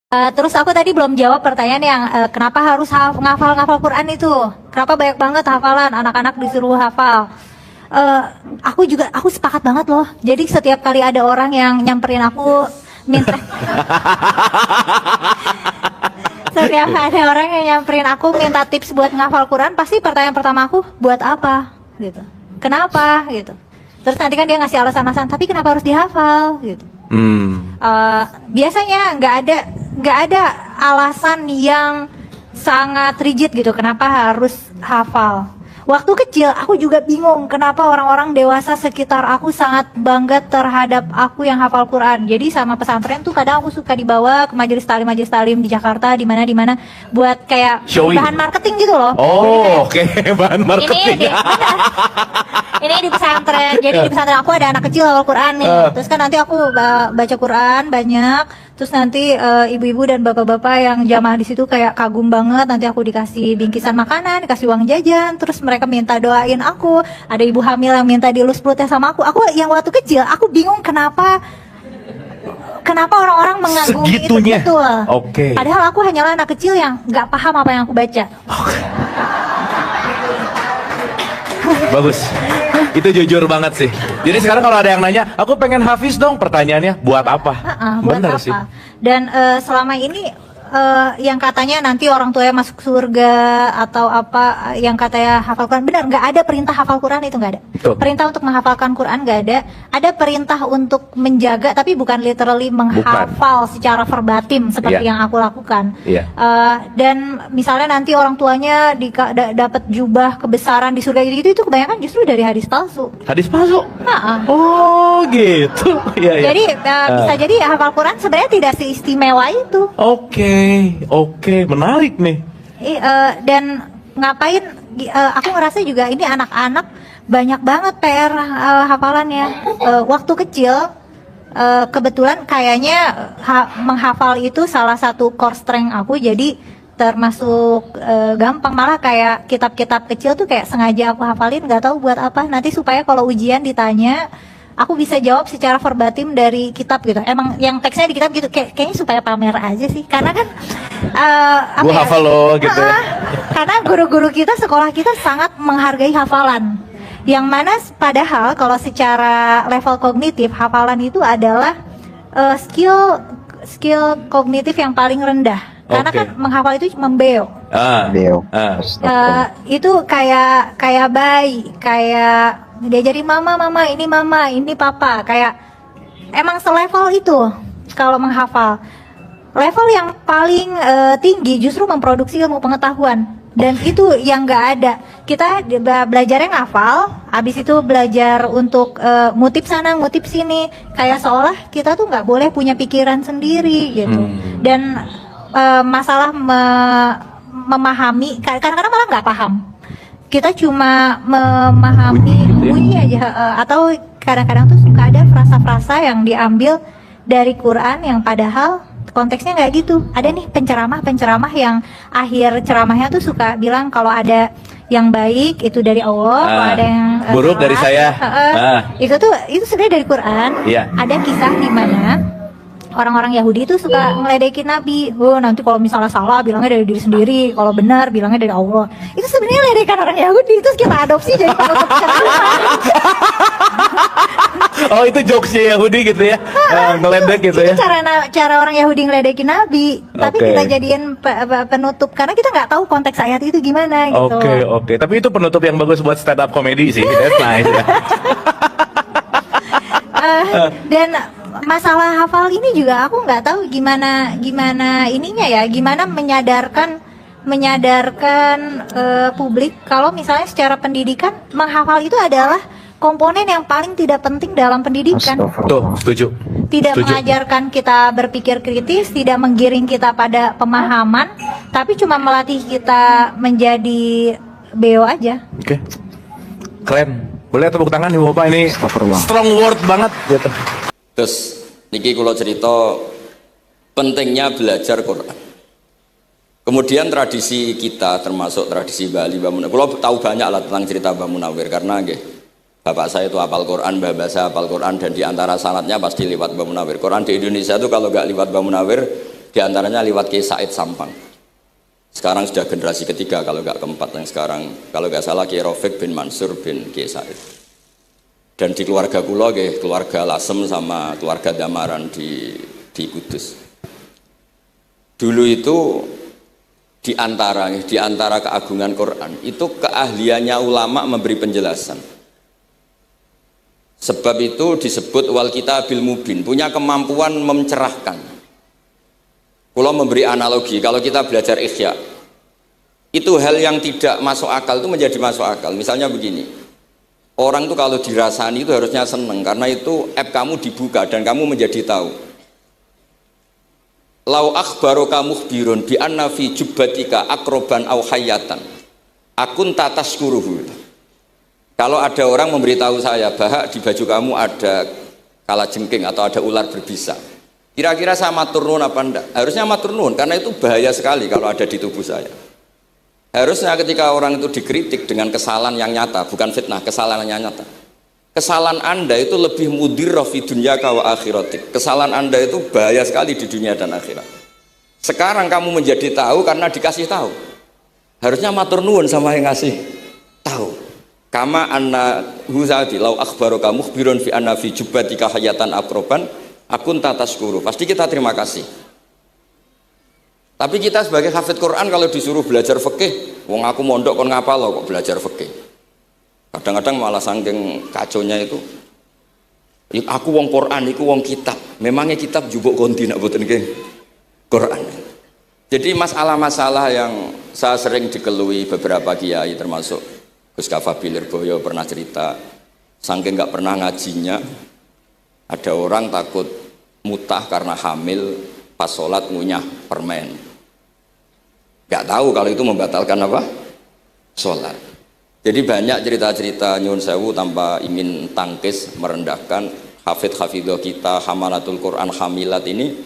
Terus aku tadi belum jawab pertanyaan yang kenapa harus ngafal Quran itu? Kenapa banyak banget hafalan anak-anak disuruh hafal? Eh, aku sepakat banget loh. Jadi setiap kali ada orang yang nyamperin aku minta setiap ada orang yang nyamperin aku minta tips buat ngafal Quran, pasti pertanyaan pertama aku, buat apa? Gitu. Kenapa? Gitu. Terus nanti kan dia ngasih alasan-alasan, tapi kenapa harus dihafal? Gitu. Biasanya nggak ada alasan yang sangat rigid gitu kenapa harus hafal. Waktu kecil aku juga bingung kenapa orang-orang dewasa sekitar aku sangat bangga terhadap aku yang hafal Quran. Jadi sama pesantren tuh kadang aku suka dibawa ke majelis talim di Jakarta, di mana buat kayak Showing. bahan marketing gitu loh. Oh, oke. Bahan marketing. Ini di pesantren. Jadi di pesantren aku ada anak kecil hafal Quran nih. Terus kan nanti aku baca Quran banyak. Terus nanti ibu-ibu dan bapak-bapak yang jamaah di situ kayak kagum banget. Nanti aku dikasih bingkisan makanan, dikasih uang jajan. Terus mereka minta doain aku. Ada ibu hamil yang minta dielus perutnya sama aku. Aku yang waktu kecil, aku bingung kenapa orang-orang mengagumi Segitunya. itu betul. Oke. Padahal aku hanyalah anak kecil yang nggak paham apa yang aku baca. Bagus. Itu jujur banget sih. Jadi sekarang kalau ada yang nanya, aku pengen hafiz dong, pertanyaannya buat apa? Buat Bener apa? sih. Dan selama ini yang katanya nanti orang tuanya masuk surga atau apa yang katanya hafal Quran, benar nggak ada perintah hafal Quran, itu nggak ada. Betul. Perintah untuk menghafalkan Quran nggak ada. Ada perintah untuk menjaga, tapi bukan literally menghafal secara verbatim seperti Iya. yang aku lakukan. Iya. Dan misalnya nanti orang tuanya dapat jubah kebesaran di surga itu kebanyakan justru dari hadis palsu. Hadis palsu. Ha-ha. Oh, gitu. Iya, iya. Jadi bisa jadi hafal Quran sebenarnya tidak seistimewa itu. Oke, menarik nih. Dan ngapain? Aku ngerasa juga ini anak-anak banyak banget PR hafalannya. Waktu kecil kebetulan kayaknya menghafal itu salah satu core strength aku. Jadi termasuk gampang, malah kayak kitab-kitab kecil tuh kayak sengaja aku hafalin, nggak tahu buat apa. Nanti supaya kalau ujian ditanya aku bisa jawab secara verbatim dari kitab gitu. Emang yang teksnya di kitab gitu kayaknya supaya pamer aja sih. Karena kan Gua hafal loh gitu ya. karena guru-guru kita, sekolah kita sangat menghargai hafalan. Yang mana padahal kalau secara level kognitif, hafalan itu adalah skill kognitif yang paling rendah. Karena Oke. kan menghafal itu membeo. Beliau. Itu kayak bayi, kayak diajarin mama ini papa, kayak emang selevel itu. Kalau menghafal level yang paling tinggi justru memproduksi ilmu pengetahuan, dan itu yang nggak ada. Kita belajarnya ngafal, habis itu belajar untuk ngutip sana ngutip sini, kayak seolah kita tuh nggak boleh punya pikiran sendiri gitu. Dan masalah memahami, kadang-kadang malah nggak paham. Kita cuma memahami bunyi aja, atau kadang-kadang tuh suka ada frasa-frasa yang diambil dari Quran yang padahal konteksnya nggak gitu. Ada nih penceramah yang akhir ceramahnya tuh suka bilang kalau ada yang baik itu dari Allah, kalau ada yang buruk dari saya. Itu sebenarnya dari Quran. Iya. Ada kisah di mana orang-orang Yahudi itu suka ngeledekin Nabi. Nanti kalau misalnya salah bilangnya dari diri sendiri, kalau benar bilangnya dari Allah. Itu sebenarnya ledekan orang Yahudi, itu kita adopsi jadi penutup ceramah. Oh, itu jokesnya Yahudi gitu ya. Ngeledek gitu ya. Itu cara orang Yahudi ngeledekin Nabi, tapi Oke. kita jadiin penutup karena kita nggak tahu konteks ayat itu gimana gitu. Oke. Tapi itu penutup yang bagus buat stand up comedy sih. That's nice ya. Dan masalah hafal ini juga aku nggak tahu gimana ininya ya, gimana menyadarkan publik kalau misalnya secara pendidikan menghafal itu adalah komponen yang paling tidak penting dalam pendidikan. Tuh, setuju. Tidak Setuju. mengajarkan kita berpikir kritis, tidak menggiring kita pada pemahaman, tapi cuma melatih kita menjadi beo aja. Oke. Keren. Boleh tepuk tangan Ibu Bapak, ini Astagfirullah. strong word banget gitu. Terus niki kula cerita pentingnya belajar Quran. Kemudian tradisi kita termasuk tradisi Bali, Mbah Munawir. Kula tahu banyak lah tentang cerita Mbah Munawir karena nggih bapak saya itu hafal Quran, mbah saya hafal Quran, dan di antara sanatnya pasti lewat Mbah Munawir. Quran di Indonesia itu kalau nggak lewat Mbah Munawir Di antaranya lewat Kiai Said Sampang. Sekarang sudah generasi ketiga kalau nggak keempat yang sekarang. Kalau nggak salah Kiai Rafiq bin Mansur bin Kiai Said. Dan di keluarga kula nggih, keluarga Lasem sama keluarga Damaran di Kudus. Dulu itu di antara keagungan Quran itu keahliannya ulama memberi penjelasan. Sebab itu disebut wal kitabil mubin, punya kemampuan mencerahkan. Kalau memberi analogi, kalau kita belajar Ihya, itu hal yang tidak masuk akal itu menjadi masuk akal. Misalnya begini, orang itu kalau dirasani itu harusnya seneng karena itu app kamu dibuka dan kamu menjadi tahu. Lau akhbaroka mukhbirun bi anna fi jubbatika akroban aw hayatan akun tataskuruhu. Kalau ada orang memberitahu saya bahwa di baju kamu ada kalajengking atau ada ular berbisa, kira-kira saya matur nuwun apa enggak? Harusnya matur nuwun karena itu bahaya sekali kalau ada di tubuh saya. Harusnya ketika orang itu dikritik dengan kesalahan yang nyata, bukan fitnah, kesalahan yang nyata. Kesalahan Anda itu lebih mudirrah fi dunyaka wa akhiratik. Kesalahan Anda itu bahaya sekali di dunia dan akhirat. Sekarang kamu menjadi tahu karena dikasih tahu. Harusnya matur nuwun sama yang ngasih tahu. Kama anna huzati lau akhbaraka mukhbirun fi anna fi jubbatika hayatan akroban akun tataskuru. Pasti kita terima kasih. Tapi kita sebagai hafid Quran kalau disuruh belajar fikih, wong aku mondok kon ngapal kok belajar fikih. Kadang-kadang malah saking kaconya itu, aku wong Quran, aku wong kitab. Memangnya kitab jubuk konti nak boten nggih Quran. Jadi masalah-masalah yang saya sering dikelui beberapa kiai termasuk Gus Kafabil Lirboyo pernah cerita, saking nggak pernah ngajinya, ada orang takut mutah karena hamil pas sholat ngunyah permen. Nggak tahu kalau itu membatalkan apa? Sholat. Jadi banyak cerita-cerita nyun sewu tanpa ingin tangkis merendahkan hafidh-hafidhah kita, hamalatul Quran, hamilat ini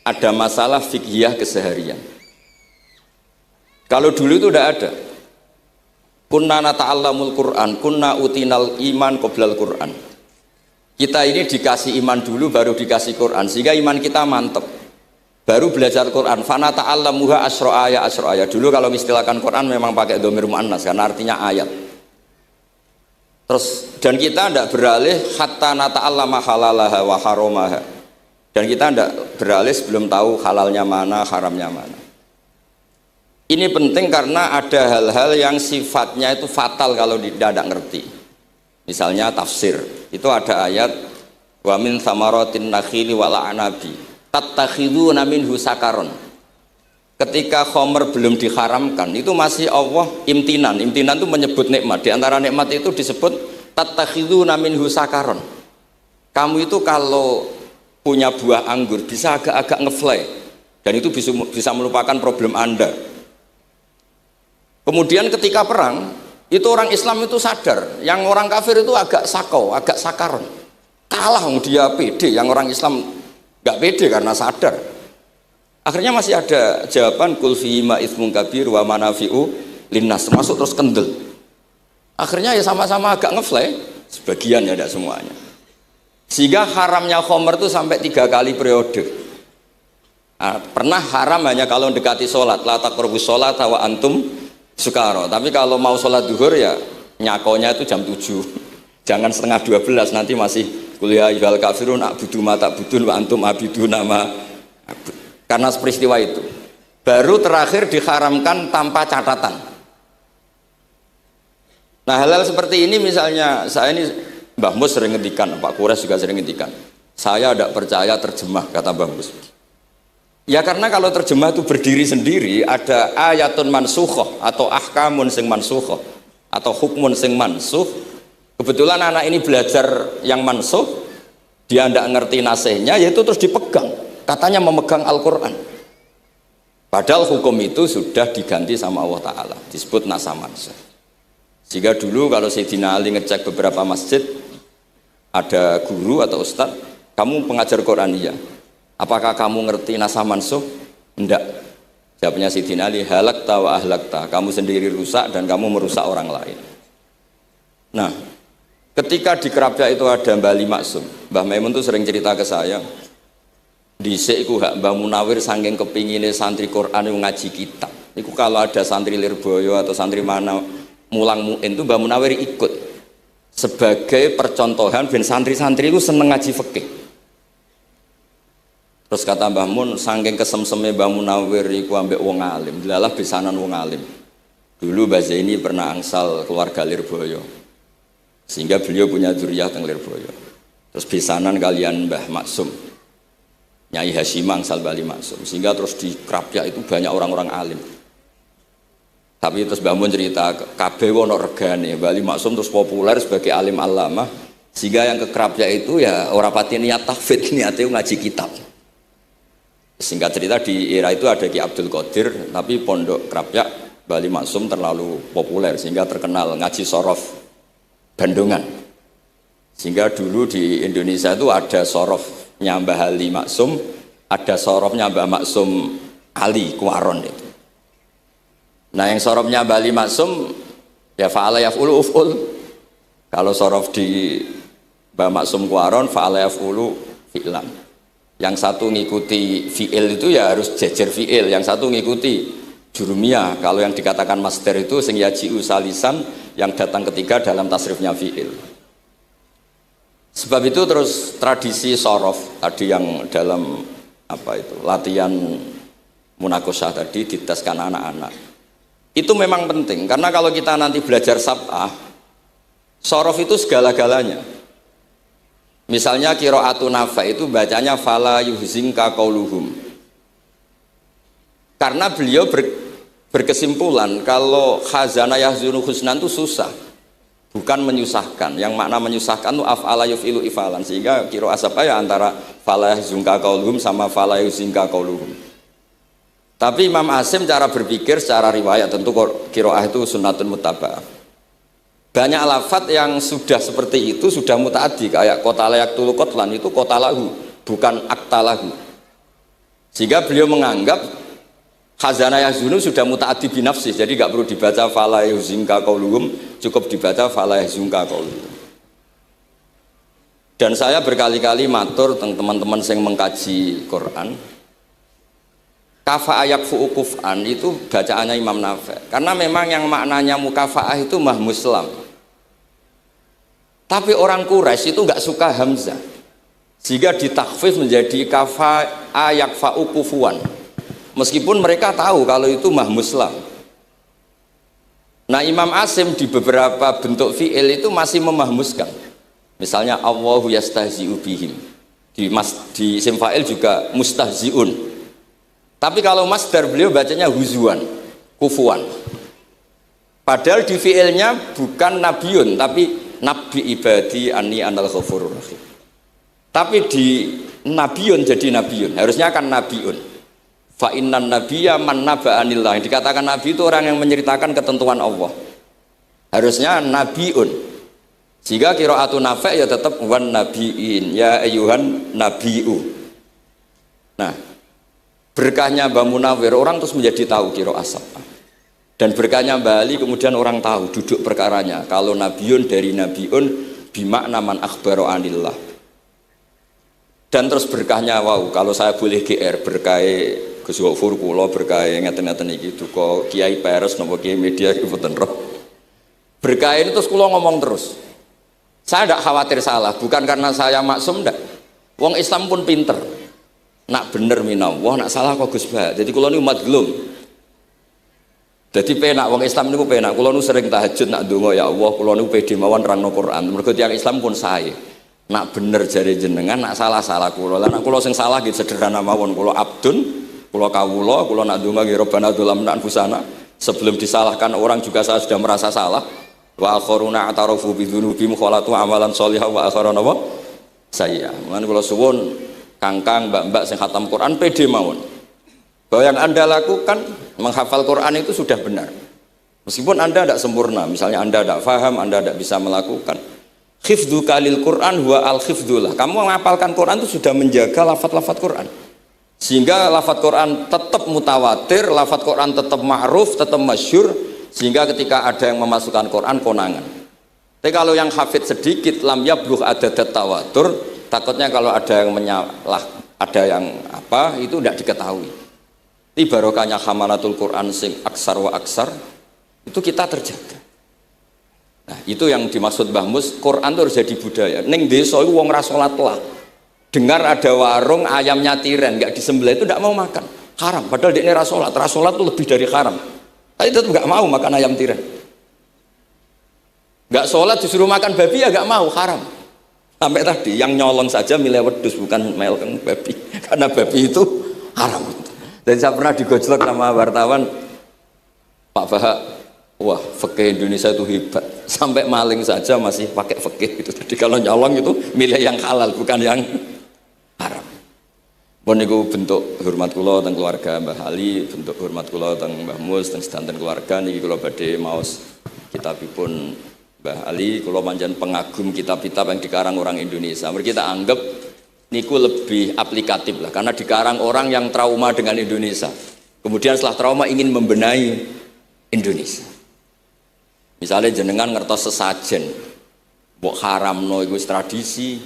ada masalah fiqhiyah keseharian. Kalau dulu itu udah ada. Kunna nata'allamul Quran, kunna utinal iman qoblal Quran. Kita ini dikasih iman dulu baru dikasih Quran sehingga iman kita mantep. Baru belajar Quran, fana ta'allamuha asra ayat. Dulu kalau istilahkan Quran memang pakai dhamir muannas karena artinya ayat. Terus dan kita tidak beralih hatta nata'allama halalaha wa haramaha. Dan kita tidak beralih sebelum tahu halalnya mana, haramnya mana. Ini penting karena ada hal-hal yang sifatnya itu fatal kalau tidak ngerti. Misalnya tafsir, itu ada ayat wa min thamaratin nakhili wal a'nabi tattakhiduna minhu sakaron. Ketika khomer belum diharamkan, itu masih Allah imtinan. Imtinan itu menyebut nikmat. Di antara nikmat itu disebut tattakhiduna minhu sakaron. Kamu itu kalau punya buah anggur bisa agak-agak ngefly dan itu bisa melupakan problem Anda. Kemudian ketika perang, itu orang Islam itu sadar, yang orang kafir itu agak sakau, agak sakaron. Kalah dia pede, yang orang Islam gak pede karena sadar. Akhirnya masih ada jawaban kul fi ma itsmun kabir wa manafi'u linnas, termasuk terus kendel. Akhirnya ya sama-sama agak ngefly, sebagian ya tidak semuanya. Sehingga haramnya khomer itu sampai 3 kali periode. Nah, pernah haram hanya kalau mendekati sholat, la taqrabus sholat wa antum sukaro. Tapi kalau mau sholat duhur ya nyakonya itu jam 7. Jangan setengah 12, nanti masih kuliah ibal kafirun a'budu ma ta'budun wa antum abidu nama. Karena peristiwa itu baru terakhir diharamkan tanpa catatan. Nah hal-hal seperti ini misalnya saya ini Mbah Mus sering ngendikan, Pak Kures juga sering ngendikan, saya tidak percaya terjemah, kata Mbah Mus. Ya karena kalau terjemah itu berdiri sendiri, ada ayatun mansukhoh atau ahkamun sing mansukhoh atau hukmun sing mansuh. Kebetulan anak ini belajar yang mansuh, dia tidak ngerti nasihnya, yaitu terus dipegang, katanya memegang Al-Quran. Padahal hukum itu sudah diganti sama Allah Ta'ala, disebut nasah mansuh. Sehingga dulu kalau Sayyidina Ali ngecek beberapa masjid, ada guru atau ustadz, kamu pengajar Quran iya, apakah kamu ngerti nasah mansuh? Enggak. Jawabnya Sayyidina Ali, halakta wa ahlakta, kamu sendiri rusak dan kamu merusak orang lain. Nah, ketika di Kerapia itu ada Mbah Ali Maksum, Mbah Maimun itu sering cerita ke saya, Dhisik iku hak Mbah Munawir saking kepingine santri Quran yang ngaji kitab. Iku kalau ada santri Lirboyo atau santri mana mulang muin itu Mbah Munawir ikut sebagai percontohan ben santri-santri itu seneng ngaji fikih. Terus kata Mbah Mun saking kesemseme Mbah Munawir iku ambek wong alim, delalah besanan wong alim. Dulu Mbah Zaini pernah angsal keluarga Lirboyo. Sehingga beliau punya dzurriyyah teng Lirboyo. Terus besanan kalian Mbah Maksum. Nyai Hasyimang Sal Bali Maksum, sehingga terus di Krapyak itu banyak orang-orang alim. Tapi terus Mbah Mun cerita kabeh ono regane, Bali Maksum terus populer sebagai alim alama, sehingga yang ke Krapyak itu ya ora pati niat tahfidz, niate ngaji kitab. Singkat cerita di era itu ada Ki Abdul Qadir, tapi pondok Krapyak Bali Maksum terlalu populer sehingga terkenal ngaji sorof Bandungan. Sehingga dulu di Indonesia itu ada sorof Mbah Ali Maksum, ada sorofnya Mbah Maksum Ali Kuaron itu. Nah yang sorofnya Mbah Ali Maksum ya fa'ala yaf'ulu uf'ul. Kalau sorof di Mbah Maksum Kuaron fa'ala yaf'ulu fi'lan. Yang satu ngikuti fi'il itu ya harus jejer fi'il, yang satu ngikuti jurumiyah. Kalau yang dikatakan master itu sing yaji'u salisan, yang datang ketiga dalam tasrifnya fi'il. Sebab itu terus tradisi sorof tadi yang dalam apa itu latihan munakosah tadi diteskan anak-anak itu memang penting karena kalau kita nanti belajar sab'ah sorof itu segala-galanya. Misalnya qiraatun nafa itu bacanya fala yuhzinka qauluhum karena beliau berkesimpulan kalau khazana yahzunu husnan itu susah. Bukan menyusahkan, yang makna menyusahkan itu af'ala yuf'ilu ifalan sehingga qiraat apa ya antara fala yahzunka qauluhum sama fala yuhzinka qauluhum. Tapi Imam Asim cara berpikir secara riwayat tentu qiraat itu sunnatun muttaba'ah. Banyak lafaz yang sudah seperti itu sudah mutaaddi kayak qatala yaqtulu qatlan itu qatalahu bukan aktalahu. Sehingga beliau menganggap khazanah yahzunu sudah mutaaddi binafsih, jadi nggak perlu dibaca fala yuhzinka qauluhum, cukup dibaca fala yahzunka qauluhum. Dan saya berkali-kali matur teman-teman yang mengkaji Quran, kafa'ah yakfu ukuf'an itu bacaannya Imam Nafi', karena memang yang maknanya mukafa'ah itu mahmuslam. Tapi orang Quraisy itu nggak suka hamzah, sehingga ditakhfif menjadi kafa'ah yakfa'u kufuan. Meskipun mereka tahu kalau itu mahmuslam. Nah Imam Asim di beberapa bentuk fi'il itu masih memahmuskan. Misalnya Allahu yastahzi'u bihim. Di isim fa'il juga mustahzi'un. Tapi kalau masdar beliau bacanya huzuan, kufuan. Padahal di fi'ilnya bukan nabiyun, tapi nabi ibadi anni anal ghafurur rahim. Tapi di nabiyun jadi nabiyun, harusnya kan nabiun. Fa innan nabiyya man naba'anillah. Dikatakan nabi itu orang yang menceritakan ketentuan Allah. Harusnya nabiun. Jika qiraatun nafi' ya tetap wan nabiin ya ayyuhan nabiu. Nah, berkahnya Mbah Munawir orang terus menjadi tahu qiraat sab'ah. Dan berkahnya Mbah Ali kemudian orang tahu duduk perkaranya. Kalau nabiun dari nabiun bimakna man akhbaro anillah. Dan terus berkahnya wow, kalau saya boleh GR berkah Gus Gofur kula berkah ngeten-ngeten iki duka Kiai Peres napa Kiai media iki mboten roh. Berkah ini terus kula ngomong terus. Saya tidak khawatir salah, bukan karena saya maksum ndak. Wong Islam pun pinter. Nak bener minallah, nak salah kok Gus Bah. Jadi kula niku madlum. Jadi penak wong Islam niku penak. Kula niku sering tahajud nak ndonga ya Allah, kula niku pede mawon nerangno Quran. Mergo tiyang Islam pun sae. Nak bener jare jenengan, nak salah kula. Lah nak kula sing salah gitu sederhana mawon, kula abdun. Kula kawula, kula nak ndonga nggih Rabbana dzalamna anfusana. Sebelum disalahkan orang juga saya sudah merasa salah. Wa akharuna atarafu bi dzunubihim khalatu amalan shalihah wa akharuna wa sayya. Mulane kula suwun kangkang mbak-mbak sing khatam Quran pede mawon. Bahwa yang Anda lakukan menghafal Quran itu sudah benar. Meskipun Anda tidak sempurna, misalnya Anda tidak paham, Anda tidak bisa melakukan. Hifdzu kalil Quran wa al-hifdzullah. Kamu menghafalkan Quran itu sudah menjaga lafaz-lafaz Quran. Sehingga lafaz Quran tetap mutawatir, lafaz Quran tetap ma'ruf, tetap masyhur, sehingga ketika ada yang memasukkan Quran konangan. Tapi kalau yang hafid sedikit lam yablugh adadat tawatur, takutnya kalau ada yang menyalah ada yang apa itu tidak diketahui. Di barokahnya hamalatul Quran sing aksar wa aksar itu kita terjaga. Nah, itu yang dimaksud Mbah Mus, Quran itu harus jadi budaya. Ning desa iku wong ra salat lah. Dengar ada warung ayamnya tiren nggak disembelih itu tidak mau makan. Haram, padahal dia ra salat. Ra salat itu lebih dari haram. Tapi tetap nggak mau makan ayam tiren. Nggak sholat disuruh makan babi ya nggak mau, haram. Sampai tadi yang nyolong saja milih wedus bukan melken babi, karena babi itu haram. Dan saya pernah digojlok sama wartawan, Pak Bahak, wah fikih Indonesia itu hebat, sampai maling saja masih pakai fikih itu. Jadi kalau nyolong itu milih yang halal bukan yang haram. Pun niku bentuk hormat kula teng keluarga Mbah Ali, bentuk hormat kula teng Mbah Mus teng sedanten keluarga niki kula badhe maos kitabipun Mbah Ali, kula pancen pengagum kitab-kitab yang dikarang orang Indonesia. Mereka kita anggap niku lebih aplikatif lah, karena dikarang orang yang trauma dengan Indonesia. Kemudian setelah trauma ingin membenahi Indonesia. Misalnya jenengan ngertos sesajen, mbok haramno iku tradisi,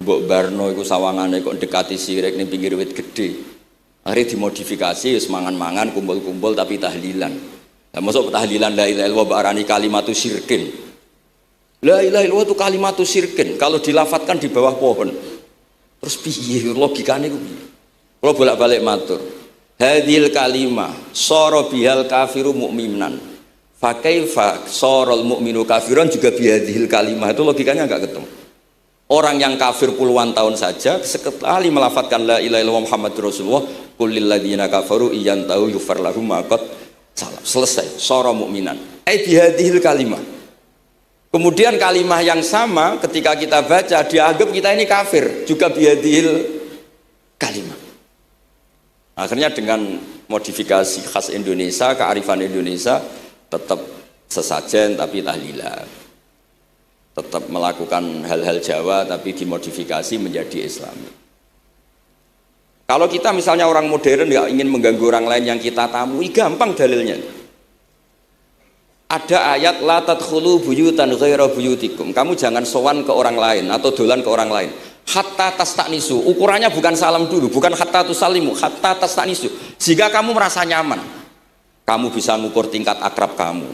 mbok barno iku sawangane kok dekati sirik ning pinggir wit gede. Akhirnya dimodifikasi, semangan-mangan, kumpul-kumpul tapi tahlilan. Nah, masuk tahlilan la ilaha illallah barani kalimatu syirkin. La ilaha illallah itu kalimatu syirkin. Kalau dilafatkan di bawah pohon. Terus piye logikane ku piye? Kalau bolak-balik matur. Hadhil kalimah sara bihal kafiru mu'minan. Fa kaifa saral mu'minu kafiran juga bihadhil kalimah. Itu logikanya enggak ketemu. Orang yang kafir puluhan tahun saja sekali melafatkan la ilaha illallah Muhammadur Rasulullah qul lil ladzina kafaru iyantahu yufar lahum ma qad salam. Selesai, sara mu'minan. Ai bihadhil kalimah. Kemudian kalimah yang sama ketika kita baca dianggap kita ini kafir juga bihadhil kalimah. Akhirnya dengan modifikasi khas Indonesia, kearifan Indonesia tetap sesajen tapi tahlilan. Tetap melakukan hal-hal Jawa tapi dimodifikasi menjadi Islami. Kalau kita misalnya orang modern nggak ingin mengganggu orang lain yang kita tamui, gampang dalilnya. Ada ayat la tadkhulu buyutan ghaira buyutikum. Kamu jangan sowan ke orang lain atau dolan ke orang lain. Hatta tastanisu. Ukurannya bukan salam dulu, bukan hatta tusallimu, hatta tastanisu. Jika kamu merasa nyaman, kamu bisa ngukur tingkat akrab kamu.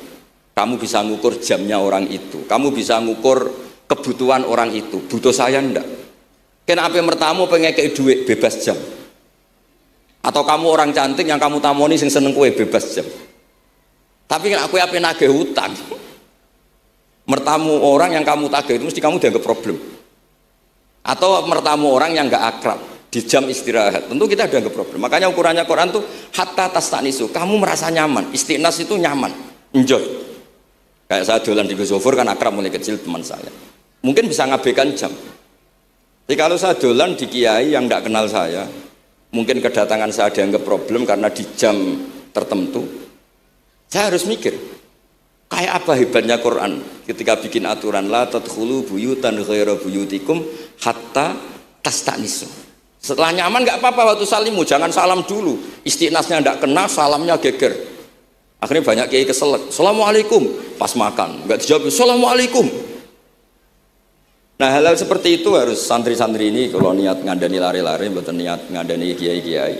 Kamu bisa ngukur jamnya orang itu. Kamu bisa ngukur kebutuhan orang itu. Butuh saya ndak? Kena apa mertamu pengen kayak duit bebas jam. Atau kamu orang cantik yang kamu tamoni sing seneng kue bebas jam. Tapi aku apa nagih hutang. Mertamu orang yang kamu tagih itu mesti kamu dianggap problem. Atau mertamu orang yang enggak akrab di jam istirahat, tentu kita dianggap problem. Makanya ukurannya Quran tuh hatta tastanisu. Kamu merasa nyaman. Istiqnas itu nyaman, enjoy. Kayak saya dolan di Gosofur kan akrab mulai kecil teman saya. Mungkin bisa ngabaikan jam. Jadi kalau saya dolan di kiai yang enggak kenal saya, mungkin kedatangan saya dianggap problem karena di jam tertentu. Saya harus mikir, kayak apa hebatnya Quran ketika bikin aturan la tadkhulu buyutan ghaira buyutikum hatta tastanisu. Setelah nyaman nggak apa-apa waktu salimu, jangan salam dulu. Istiqnasnya nggak kena, salamnya geger. Akhirnya banyak kiai keselak. Assalamualaikum pas makan, nggak dijawab. Assalamualaikum. Nah hal-hal seperti itu harus santri-santri ini kalau niat ngandani lari-lari, bukan niat ngandani kiai-kiai,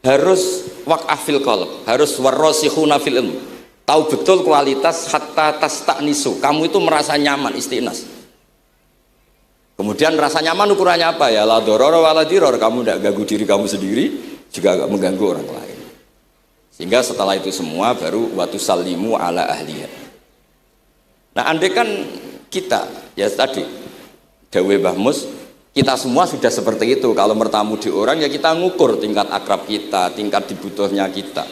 harus waqafil qalb, harus warrasikhuna fil ilm. Tahu betul kualitas hatta tastanisu. Kamu itu merasa nyaman istiqnas. Kemudian rasa nyaman ukurannya apa ya? La dororo wala diror. Kamu tidak ganggu diri kamu sendiri, juga gak mengganggu orang lain. Sehingga setelah itu semua baru watu salimu ala ahliya. Nah andai kan kita ya tadi Dawe Mbah Mus, kita semua sudah seperti itu. Kalau bertamu di orang ya kita ngukur tingkat akrab kita, tingkat dibutuhnya kita.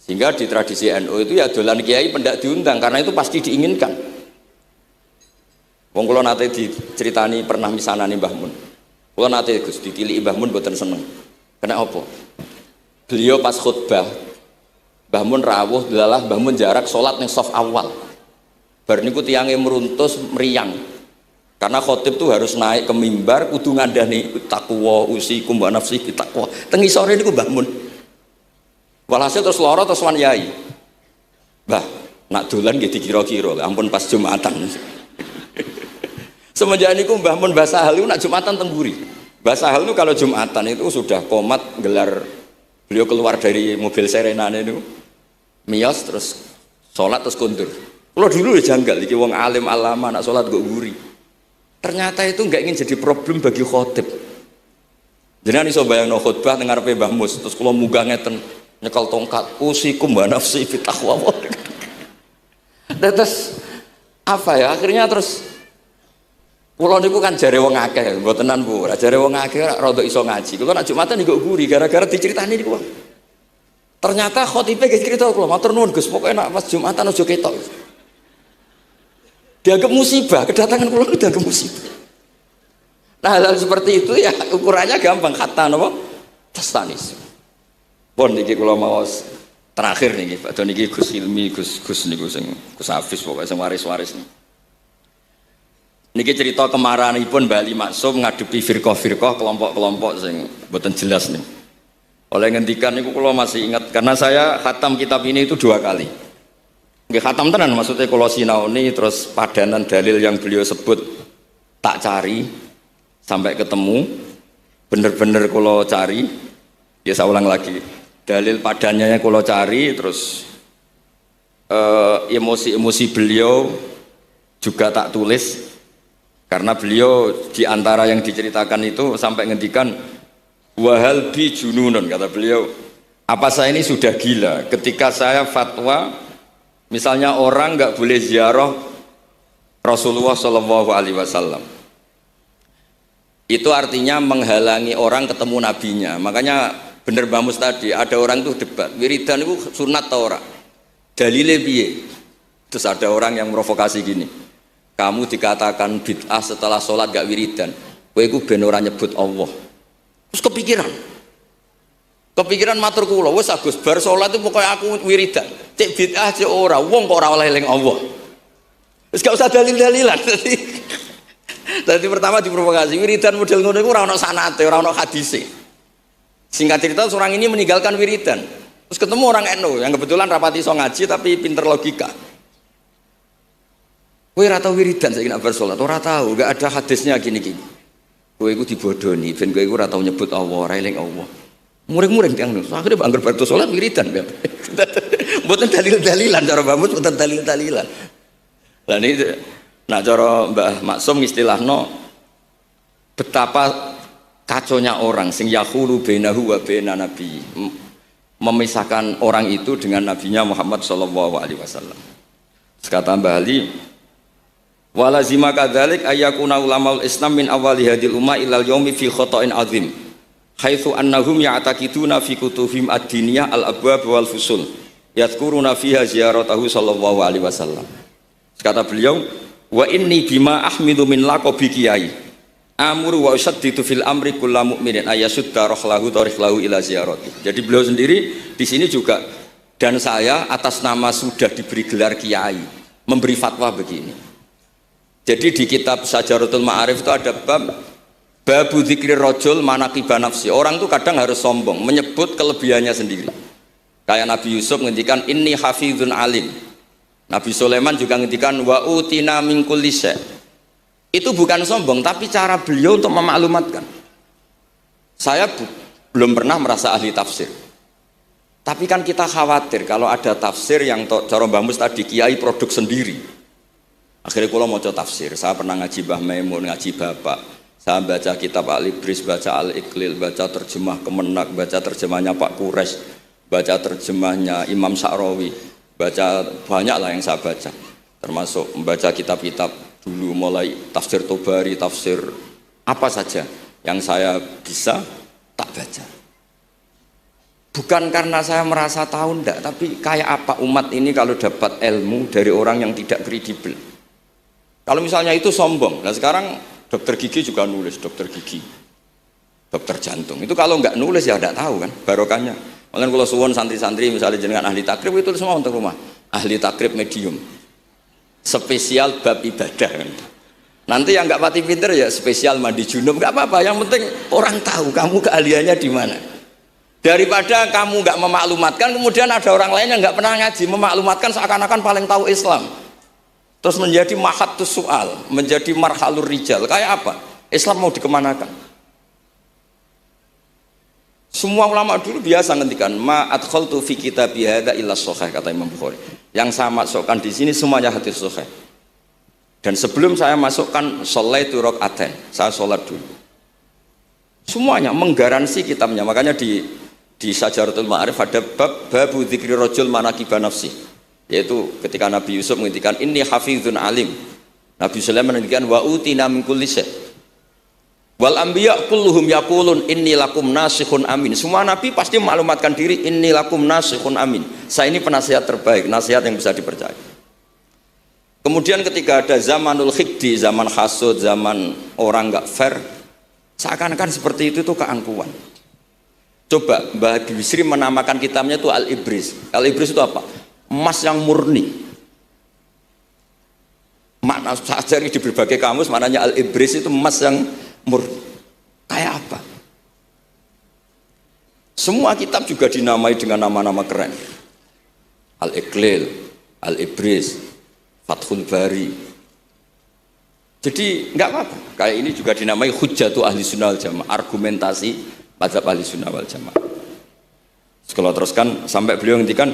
Sehingga di tradisi NU itu ya dolan kiai pendak diundang karena itu pasti diinginkan. Wong kula nate diceritani pernah misanani Mbah Mun. Kula nate Gus ditiliki Mbah Mun mboten seneng. Kena apa? Beliau pas khutbah Mbah Mun rawuh delalah Mbah Mun jarak salat ning saf awal. Bar niku tiyange meruntus meriang. Karena khotib tuh harus naik ke mimbar kudu ngandani takwa usikum wa nafsi takwa. Teng isore niku Mbah Mun. Walhasil terus loro terus wan yai. Mbah, nak dolan nggih dikira-kira, ampun pas Jumatan. Semenjak niku Mbah Mun bahasa halu nak Jumatan teng mburi. Mbah Sahal itu kalau Jumatan itu sudah komat gelar, beliau keluar dari mobil Serenane itu miyos terus sholat terus kundur. Kalau dulu ya janggal, iki wong alim alama nak sholat gak guri. Ternyata itu nggak ingin jadi problem bagi khotib. Jenengan iso bayangno khutbah teng ngarepe Mbah Mus, terus kula munggah ngeten nyekel tongkat, usikum wa nafsi fi taqwa. Terus apa ya? Akhirnya terus kula niku kan jare wong akeh, mbotenan Bu. Jare wong akeh rada iso ngaji. Kula nak Jumatan niku guri gara-gara diceritani niku. Ternyata khotibe ge cerita kula, matur nuwun Gus, pokoke nak pas Jumatan aja ketok. Dianggap musibah, kedatangan kula itu dianggap musibah. Nah, hal seperti itu ya ukurannya gampang, kata napa? Tastanis. Pun niki kula mau terakhir niki, Pak niki Gus Ilmi, Gus niku sing Gus Hafiz pokoke sing waris-waris niki. Niki cerita kemarahanipun Mbah Ali Maksum ngadepi firqah-firqah kelompok-kelompok sing mboten jelas nih. Oleh ngendikan niku kula masih ingat karena saya khatam kitab ini itu 2 kali. Nggih khatam tenan maksudnya kula sinaoni terus padanan dalil yang beliau sebut tak cari sampai ketemu bener-bener kula cari ya saya ulang lagi dalil padannya kula cari terus emosi-emosi beliau juga tak tulis karena beliau diantara yang diceritakan itu sampai ngendikan wahal bi jununun kata beliau apa saya ini sudah gila ketika saya fatwa misalnya orang nggak boleh ziarah Rasulullah Shallallahu Alaihi Wasallam itu artinya menghalangi orang ketemu nabinya. Makanya bener Mbah Mus tadi ada orang tuh debat wiridan itu sunat atau ora dalile piye terus ada orang yang provokasi gini kamu dikatakan bid'ah setelah sholat gak wiridan kowe iku ben ora nyebut Allah terus kepikiran matur kula wis Agus bar sholat itu pokoknya aku wiridan cek bid'ah cek ora wong kok ora oleh eling Allah wis gak usah dalil-dalilan. Tadi pertama diprovokasi wiridan model ngono iku ora ono sanate, ora ono hadise. Singkat cerita orang ini meninggalkan wiridan. Terus ketemu orang NU yang kebetulan rapati iso ngaji tapi pinter logika. Kowe ora tau wiridan saiki nek bar salat, ora tau, enggak ada hadisnya gini-gini. Kowe iku dibodoni, ben kowe iku ora tau nyebut Allah, ora eling Allah. Muring-muring tiyang niku. Akhire anggar bar salat wiridan. Mboten dalil-dalilan cara Mbah Mus, mboten dalil-dalilan. Lah niki nah cara Mbah Maksum istilahno betapa kaconya orang sing yahulu bainahu wa baina nabi memisahkan orang itu dengan nabinya Muhammad sallallahu alaihi wasallam. Kata Mbah Ali walazima kadzalik ayyakuna ulamaul Islam min awali hadil ummah ilal yaumi fi khata'in azim haitsu annahum ya'taqiduna fi kutubihim ad-diniyah al-abwab wal fusul yadhkuruna fiha ziyaratahu sallallahu alaihi wasallam. Kata beliau wa inni bima ahmidu min laqabi kiai amuru wa usaddidu fil amri kullu mu'minin ayasudda rahlahu tariklahu ila ziyarati. Jadi beliau sendiri di sini juga dan saya atas nama sudah diberi gelar kiai memberi fatwa begini. Jadi di kitab Sajaratul Ma'arif itu ada babu dzikri rajul manaqiba nafsi. Orang itu kadang harus sombong menyebut kelebihannya sendiri. Kayak Nabi Yusuf ngendikan inni hafizun alim. Nabi Sulaiman juga ngendikan wa utina min kulli syai'. Itu bukan sombong tapi cara beliau untuk memaklumatkan. Saya belum pernah merasa ahli tafsir. Tapi kan kita khawatir kalau ada tafsir yang cara Mbah Mus tadi kiai produk sendiri. Akhirnya kalau mau coba tafsir, saya pernah ngaji Mbah Maimun, ngaji Bapak. Saya baca kitab Al-Ibris, baca Al-Iqlil, baca terjemah Kemenak, baca terjemahnya Pak Kures, baca terjemahnya Imam Sa'rawi. Baca banyak lah yang saya baca, termasuk membaca kitab-kitab dulu mulai tafsir Tobari, tafsir apa saja yang saya bisa tak baca. Bukan karena saya merasa tahu ndak, tapi kayak apa umat ini kalau dapat ilmu dari orang yang tidak kredibel. Kalau misalnya itu sombong, nah sekarang dokter gigi juga nulis dokter gigi, dokter jantung. Itu kalau nggak nulis ya nggak tahu kan barokahnya. Makanya kalau suwon santri-santri misalnya jenengan ahli takrib itu semua untuk rumah ahli takrib medium spesial bab ibadah kan. Nanti yang nggak pati pinter ya spesial mandi junub nggak apa-apa, yang penting orang tahu kamu keahliannya di mana. Daripada kamu nggak memaklumatkan kemudian ada orang lain yang nggak pernah ngaji memaklumatkan seakan-akan paling tahu Islam, terus menjadi mahatus soal, menjadi marhalur rijal. Kayak apa Islam mau dikemanakan? Semua ulama dulu biasa ngendikan ma adkhaltu fi kitabi hadza illa sahih, kata Imam Bukhari. Yang saya masukkan di sini semuanya hadis sahih. Dan sebelum saya masukkan sholaitu rakaatain, saya sholat dulu. Semuanya menggaransi kitabnya. Makanya di Syajaratul Ma'arif ada babu dzikri rajul manaqiba nafsi. Yaitu ketika Nabi Yusuf menghentikan inni hafizun alim. Nabi Sulaiman menghentikan wa utina min kulli syai'. Wal anbiya kulluhum yaqulun inni lakum nasikhun amin. Semua nabi pasti maklumatkan diri inni lakum nasikhun amin. Saya ini penasihat terbaik, nasihat yang bisa dipercaya. Kemudian ketika ada zamanul khiddi, zaman hasud, zaman orang enggak fair, seakan-akan seperti itu tuh keangkuhan. Coba Mbah Bisri menamakan kitabnya itu Al-Ibris. Al-Ibris itu apa? Emas yang murni. Makna saya cari di berbagai kamus, maknanya Al-Ibris itu emas yang murni. Kayak apa? Semua kitab juga dinamai dengan nama-nama keren. Al-Iqlil, Al-Ibris, Fathul Bari. Jadi nggak apa-apa. Kayak ini juga dinamai Hujjatu Ahli Sunnah wal Jamaah, argumentasi mazhab Ahli Sunnah wal Jamaah. Kalau teruskan sampai beliau ngendikan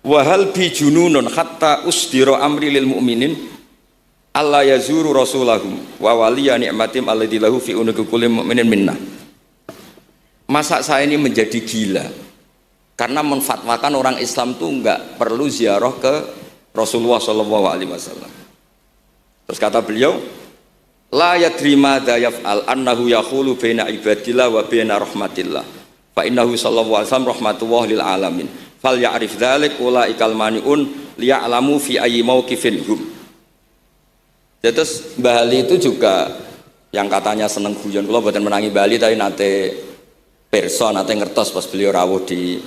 wahal bi jununun hatta usdiro amri lil mu'minin Allah yazuru rasulahum wa waliya ni'matim alladzi lahu fi unuqi kulli mu'minin minnah. Masa saya ini menjadi gila karena menfatwakan orang Islam tuh enggak perlu ziarah ke Rasulullah sallallahu alaihi wasallam. Terus kata beliau, la yadri ma yaf'al annahu yaqulu baina ibadillah wa baina rahmatillah. Fa innahu sallallahu alaihi wasallam rahmatullah lil alamin. Fal ya'rif dzalik ulaikal maniun liya'lamu fi ayyi mauqifin hum. Terus Mbah Ali itu juga yang katanya seneng guyon, kalau buatan menangi Bali tapi nate perso, nate ngertos pas beliau rawuh di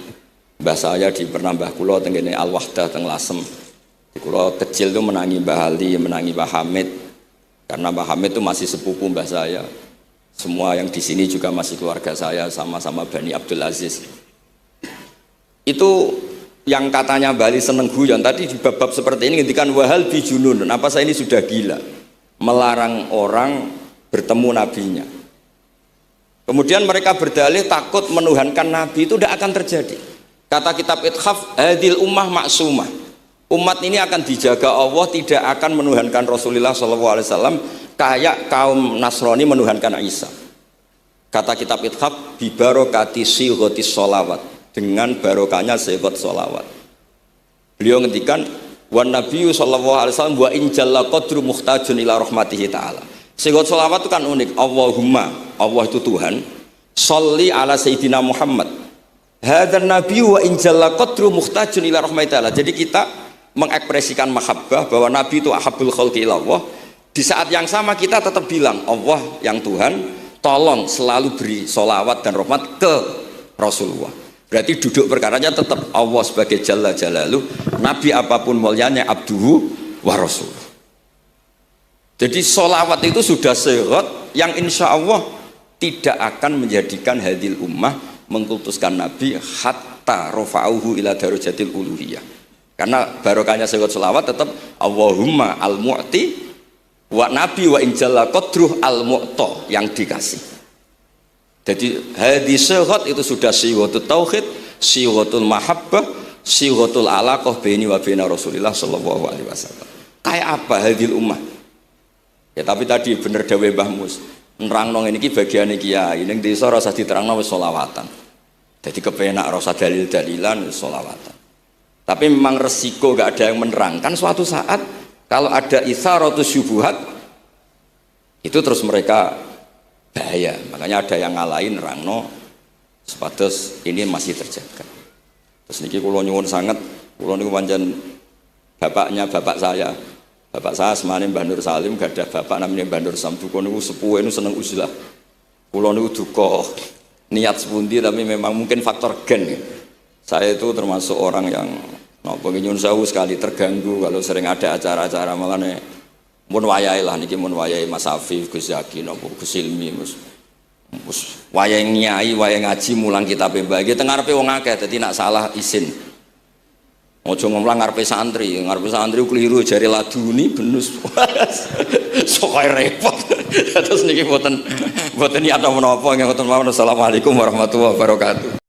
mbah saya di Pernambah Kulo tenggene Al-Wahdah teng Lasem. Di Kulo kecil itu menangi Mbah Ali, menangi Mbah Hamid. Karena Mbah Hamid itu masih sepupu mbah saya. Semua yang di sini juga masih keluarga saya, sama-sama Bani Abdul Aziz. Itu yang katanya Bali seneng guyon tadi di bab-bab seperti ini ngendikan wahal bijunun, apa saya ini sudah gila melarang orang bertemu nabinya. Kemudian mereka berdalih takut menuhankan nabi, itu tidak akan terjadi. Kata kitab Ithaf hadil ummah maksumah, umat ini akan dijaga Allah, tidak akan menuhankan Rasulullah SAW kayak kaum Nasrani menuhankan Isa. Kata kitab Ithaf bibarokati sighotis sholawat, dengan barokahnya sehot sholawat. Beliau ngendikan wan nabiyyu sallallahu alaihi wasallam wa in jalla qadru muhtajun ila rahmatihi ta'ala. Sehot sholawat itu kan unik. Allahumma, Allah itu Tuhan, sholli ala sayyidina Muhammad hadzal nabiyyu wa in jalla qadru muhtajun ila rahmatihi ta'ala. Jadi kita mengekspresikan mahabbah bahwa nabi itu ahabbul khalqi ila Allah. Di saat yang sama kita tetap bilang Allah yang Tuhan, tolong selalu beri sholawat dan rahmat ke Rasulullah. Berarti duduk perkaranya tetap Allah sebagai Jalla Jalaluh, Nabi apapun mulianya abduhu wa rasul. Jadi sholawat itu sudah sehat yang insya Allah tidak akan menjadikan hadil ummah mengkultuskan Nabi hatta rofa'uhu ila darajatil uluhiyah. Karena barokahnya sehat sholawat tetap Allahumma al-mu'ti wa Nabi wa injalla qadruh al-mu'ta, yang dikasih. Jadi hadis sehat itu sudah siwatul tauhid, siwatul mahabbah, siwatul alaqah baini wa baina Rasulillah sallallahu alaihi wasallam. Kayak apa hadil ummah? Ya tapi tadi bener dawe Mbah Mus. Nerangno ngene iki bagiane kiai, ning desa rasa diterangno wis selawatan. Jadi kepenak rasa dalil-dalilan wis selawatan. Tapi memang resiko gak ada yang menerangkan suatu saat kalau ada isaratus syubuhat itu terus mereka bahaya. Makanya ada yang ngalahin rangno sepatus ini masih terjaga. Terus niki kula nyuwun sangat, kula niku pancen bapaknya bapak saya. Bapak saya semane Mbah Nur Salim, gak ada bapak namanya Mbah Nur Sam. Duka niku sepuhe niku seneng uzlah. Kula niku duka niat sepundi tapi memang mungkin faktor gen. Saya itu termasuk orang yang napa nyuwun sewu sekali terganggu kalau sering ada acara-acara malane mun wayahe lah niki mun wayahe Mas Afif, Gus Zaki napa Gus Ilmi Mus wayahe nyai, wayahe ngaji mulang kitab mbah iki teng ngarepe wong akeh dadi nak salah izin. Ojo ngomong ngarepe santri keliru jari laduni benus. Sok kaya repot. Terus niki mboten niat menapa nggih mboten mawon. Assalamualaikum warahmatullahi wabarakatuh.